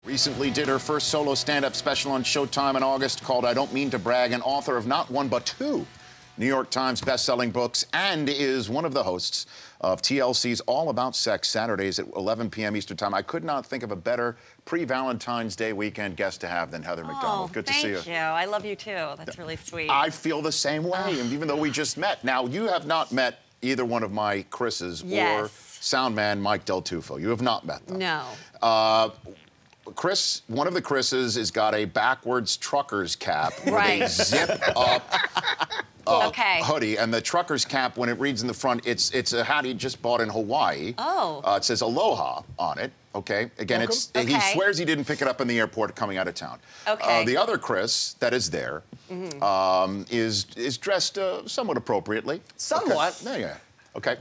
Recently did her first solo stand-up special on Showtime in August called I Don't Mean to Brag, and author of not one but two New York Times best-selling books, and is one of the hosts of TLC's All About Sex, Saturdays at 11 p.m. Eastern Time. I could not think of a better pre-Valentine's Day weekend guest to have than Heather McDonald. Good to see you. Thank you. I love you, too. That's really sweet. I feel the same way, even though we just met. Now, you have not met either one of my Chris's or sound man Mike Del Tufo. You have not met them. No. Chris, one of the Chris's has got a backwards trucker's cap with a zip-up hoodie, and the trucker's cap, when it reads in the front, it's a hat he just bought in Hawaii. Oh. It says Aloha on it. Okay. Again, he swears he didn't pick it up in the airport coming out of town. Okay. The other Chris that is there is dressed somewhat appropriately. Somewhat. Okay. Yeah. Okay.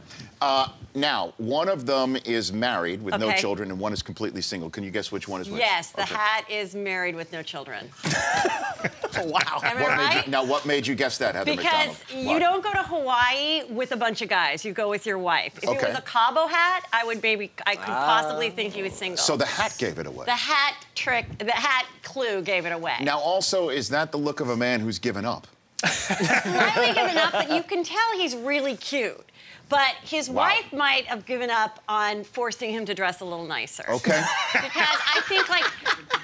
Now, one of them is married with no children, and one is completely single. Can you guess which one is which? Yes, the hat is married with no children. Wow. Am I right? What made you guess that, Heather McDonald? Because you don't go to Hawaii with a bunch of guys. You go with your wife. If it was a Cabo hat, I could possibly think he was single. So the hat gave it away. The hat clue gave it away. Now, also, is that the look of a man who's given up? Slightly given up, but you can tell he's really cute. But his wife might have given up on forcing him to dress a little nicer. Okay. Because I think, like,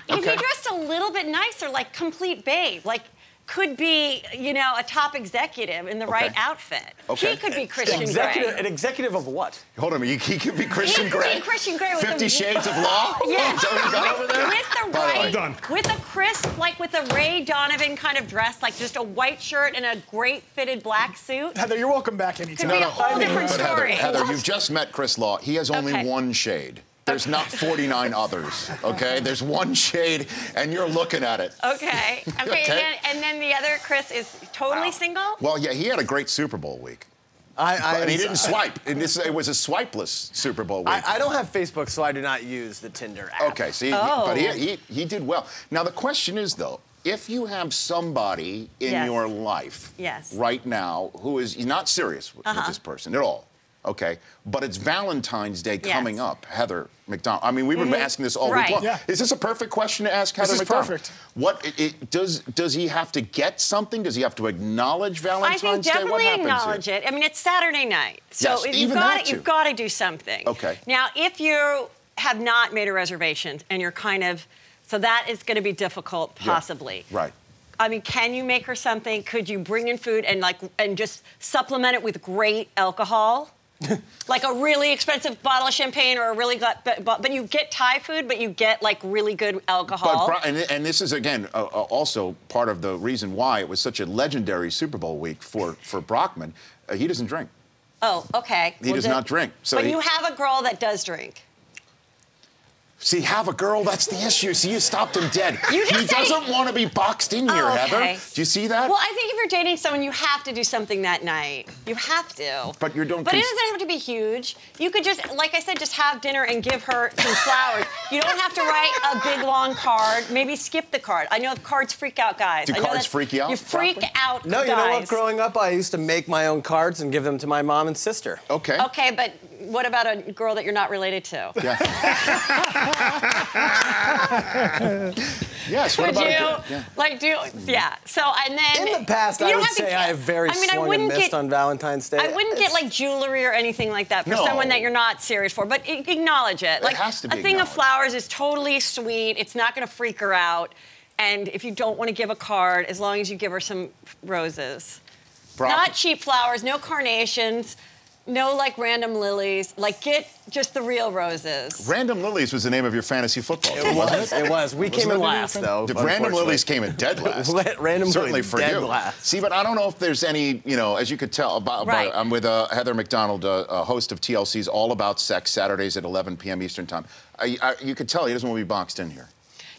if he dressed a little bit nicer, like complete babe, like, could be, you know, a top executive in the right outfit. He could be Christian Grey. An executive of what? Hold on, he could be Christian Grey? He could be Christian Grey with 50 Shades of Law? Yeah. With with a crisp, like with a Ray Donovan kind of dress, like just a white shirt and a great fitted black suit. Heather, you're welcome back anytime. Could be a whole different story. Heather, you've just met Chris Law. He has only one shade. There's not 49 others, okay? There's one shade, and you're looking at it. Okay. And then the other Chris is totally single? Well, yeah, he had a great Super Bowl week. And he didn't swipe. It was a swipeless Super Bowl week. I don't have Facebook, so I do not use the Tinder app. Okay, see, but he did well. Now, the question is, though, if you have somebody in your life right now who is not serious with this person at all, okay, but it's Valentine's Day coming up, Heather McDonald. I mean, we've been asking this all week long. Yeah. Is this a perfect question to ask Heather McDonald? This is perfect. Does he have to get something? Does he have to acknowledge Valentine's Day? I think definitely acknowledge it. I mean, it's Saturday night, so you've got to do something. Okay. Now, if you have not made a reservation and you're kind of, so that is going to be difficult, possibly. Yeah. Right. I mean, can you make her something? Could you bring in food and just supplement it with great alcohol? Like a really expensive bottle of champagne or a really but you get Thai food, but you get like really good alcohol. And this is again also part of the reason why it was such a legendary Super Bowl week for Brockman. He doesn't drink. Oh, okay. He does not drink. So but you have a girl that does drink. See, have a girl, that's the issue. See, you stopped him dead. He doesn't want to be boxed in here, Heather. Do you see that? Well, I think if you're dating someone, you have to do something that night. You have to. But you don't. But it doesn't have to be huge. You could just, like I said, just have dinner and give her some flowers. You don't have to write a big, long card. Maybe skip the card. I know cards freak out guys. Do cards freak you out? You freak out No, guys. you know what? Growing up, I used to make my own cards and give them to my mom and sister. Okay. Okay, but what about a girl that you're not related to? Yeah. Yes. Would you So and then in the past, I would say I have very swung and missed on Valentine's Day. I wouldn't get like jewelry or anything like that for someone that you're not serious for, but acknowledge it. Like has to be a thing of flowers is totally sweet. It's not going to freak her out. And if you don't want to give a card, as long as you give her some roses, not cheap flowers, no carnations. No, like random lilies. Like, get just the real roses. Random Lilies was the name of your fantasy football team, wasn't it? It was. We came in last, though. Random Lilies came in dead last. Certainly for you. Last. See, but I don't know if there's any, you know, as you could tell, I'm with Heather McDonald, host of TLC's All About Sex, Saturdays at 11 p.m. Eastern Time. You could tell he doesn't want to be boxed in here.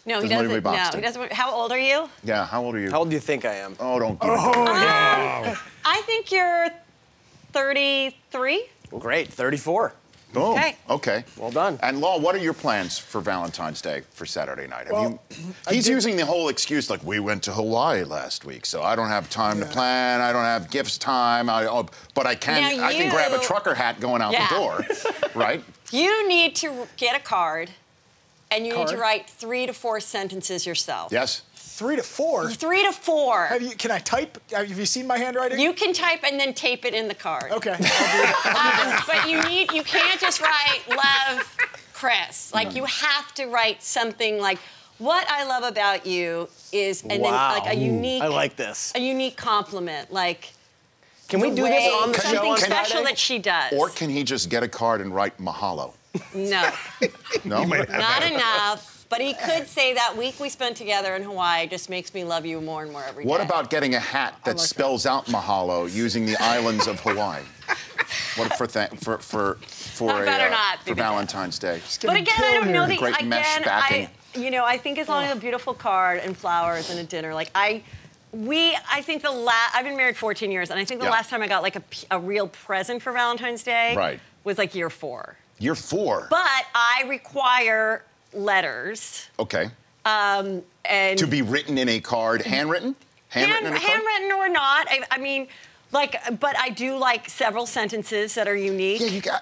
No, he doesn't. No, he doesn't. How old are you? Yeah, how old are you? How old do you think I am? Oh, don't give it. I think you're 33. Well, great, 34. Boom. Okay. Well done. And Law, what are your plans for Valentine's Day for Saturday night? He's using the whole excuse like, we went to Hawaii last week, so I don't have time to plan. I don't have gifts time. But I can grab a trucker hat going out the door, right? You need to get a card and you need to write 3 to 4 sentences yourself. Yes. 3 to 4? 3 to 4. Can I type? Have you seen my handwriting? You can type and then tape it in the card. Okay. I'll do it. But you can't just write love, Chris. Like, you have to write something like, what I love about you is, and then like a unique. I like this. A unique compliment, like. Can we do this on the show? Something special that she does. Or can he just get a card and write mahalo? No. No? Not enough. But he could say that week we spent together in Hawaii just makes me love you more and more every day. What about getting a hat that spells out mahalo using the islands of Hawaii? What for Valentine's Day? But again, I don't know Great mesh backing. I think as long as a beautiful card and flowers and a dinner, like I think I've been married 14 years, and I think the last time I got like a real present for Valentine's Day was like year 4. Year 4? But I require letters. Okay. And to be written in a card, handwritten? Handwritten or not. I mean, like, but I do like several sentences that are unique. Yeah,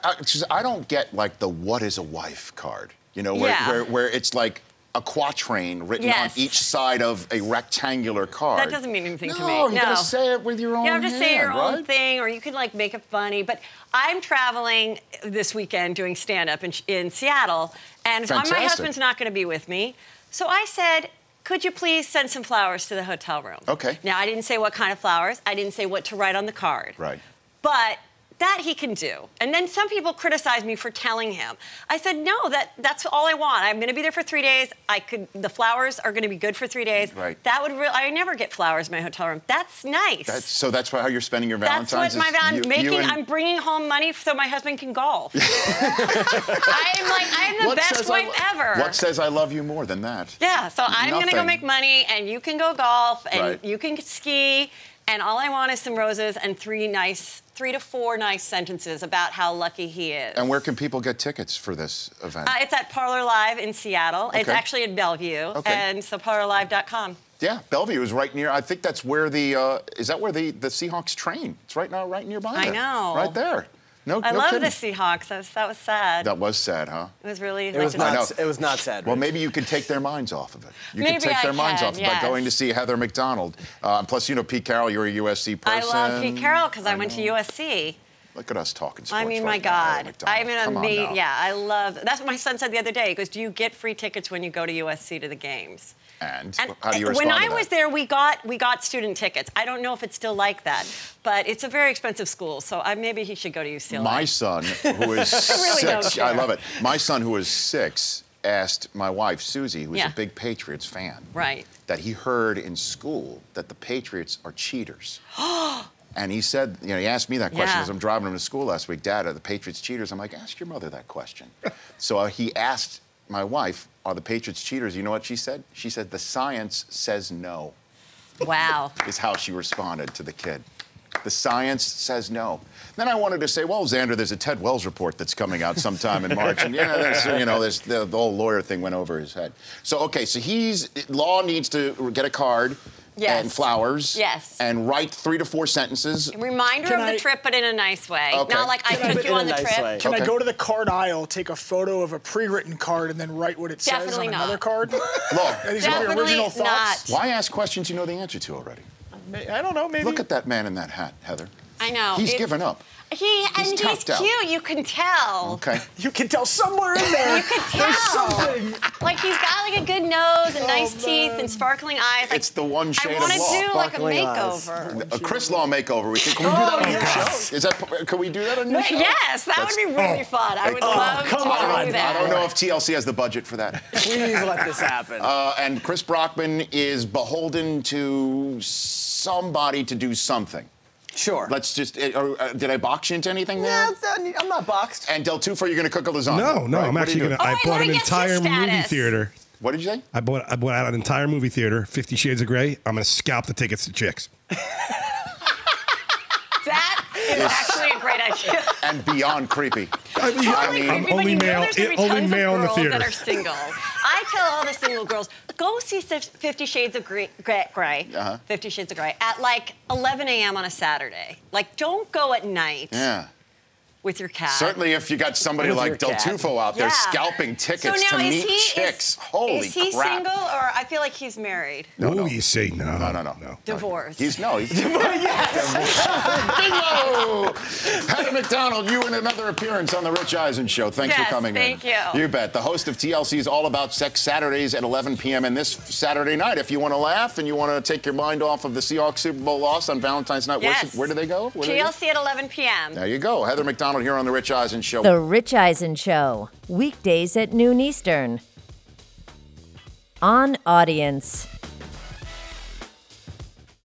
I don't get like the "What is a wife" card. You know, where it's like a quatrain written on each side of a rectangular card. That doesn't mean anything to me. No, you gotta say it with your own hand, just say your own thing, or you can like make it funny. But I'm traveling this weekend doing stand-up in Seattle, and my husband's not gonna be with me. So I said, could you please send some flowers to the hotel room? Okay. Now, I didn't say what kind of flowers. I didn't say what to write on the card. Right. But that he can do. And then some people criticize me for telling him. I said, no, that's all I want. I'm gonna be there for 3 days. The flowers are gonna be good for 3 days. Right. I never get flowers in my hotel room. That's nice. So that's how you're spending your Valentine's? That's what I'm bringing home money so my husband can golf. I'm the best wife ever. What says I love you more than that? Yeah, so I'm gonna go make money, and you can go golf, and you can ski, and all I want is some roses and 3 to 4 nice sentences about how lucky he is. And where can people get tickets for this event? It's at Parlor Live in Seattle. Okay. It's actually in Bellevue, and so parlorlive.com. Yeah, Bellevue is right near. I think that's where is that where the Seahawks train? It's right nearby. I know. Right there. No kidding. I love the Seahawks. That was sad. That was sad, huh? It was really. It was not sad. Well, maybe you could take their minds off of it. You could take their minds off by going to see Heather McDonald. Plus, you know, Pete Carroll, you're a USC person. I love Pete Carroll because I went to USC. Look at us talking sports. I mean, my God. I'm an amazing. Yeah, I love. That's what my son said the other day. He goes, "Do you get free tickets when you go to USC to the games?" And how do you respond when to I that? was there, we got student tickets. I don't know if it's still like that, but it's a very expensive school, so maybe he should go to UCLA. My son, who is 6, I love it. My son, who is 6, asked my wife, Susie, who's a big Patriots fan, that he heard in school that the Patriots are cheaters. And he said, he asked me that question as I'm driving him to school last week. Dad, are the Patriots cheaters? I'm like, ask your mother that question. So he asked my wife, are the Patriots cheaters? You know what she said? She said, the science says no. Wow. Is how she responded to the kid. The science says no. Then I wanted to say, well, Xander, there's a Ted Wells report that's coming out sometime in March. And, there's the whole lawyer thing went over his head. So, okay, so Law needs to get a card. And flowers. Yes. And write 3 to 4 sentences. Reminder of the trip, but in a nice way. Okay. Not like I took you on the trip. Can I go to the card aisle, take a photo of a pre-written card, and then write what it says on another card? Law. These are your original thoughts? Why ask questions you know the answer to already? I don't know, maybe. Look at that man in that hat, Heather. I know. He's given up. He's cute, you can tell. Okay. You can tell somewhere in there. You can tell. There's something. Like he's got like a good nose and nice teeth and sparkling eyes. Like, it's the one shade of Law. I want to do like a makeover. A Chris Law makeover. Can we do that on your show? Can we do that on your show? Yes, that would be really fun. I would love to do that. I don't know if TLC has the budget for that. Please let this happen. And Chris Brockman is beholden to somebody to do something. Sure. Let's just. Did I box you into anything there? No, I'm not boxed. And Del Tufo, you're going to cook a lasagna? No, I'm actually going to. I bought an entire movie theater. What did you say? I bought out an entire movie theater, 50 Shades of Grey. I'm going to scalp the tickets to chicks. That is actually a great idea. And beyond creepy. I'm only male. Only male in the theater. That are single. I tell all the single girls, go see 50 Shades of Grey, 50 Shades of Grey, at like 11 a.m. on a Saturday. Like, don't go at night. Yeah. with your cat. Certainly if you got somebody With like your Del cat. Tufo out there Yeah. scalping tickets So to now, meet chicks. Holy Is he crap. single, or I feel like he's married? No, you see, no. Divorced. He's Bingo! Heather McDonald, you in another appearance on The Rich Eisen Show. Thanks for coming in. Thank you. You bet. The host of TLC's All About Sex Saturdays at 11 p.m. And this Saturday night, if you want to laugh and you want to take your mind off of the Seahawks Super Bowl loss on Valentine's night, Yes. where do they go? TLC at 11 p.m. There you go. Heather McDonald here on The Rich Eisen Show. The Rich Eisen Show, weekdays at noon Eastern. On Audience.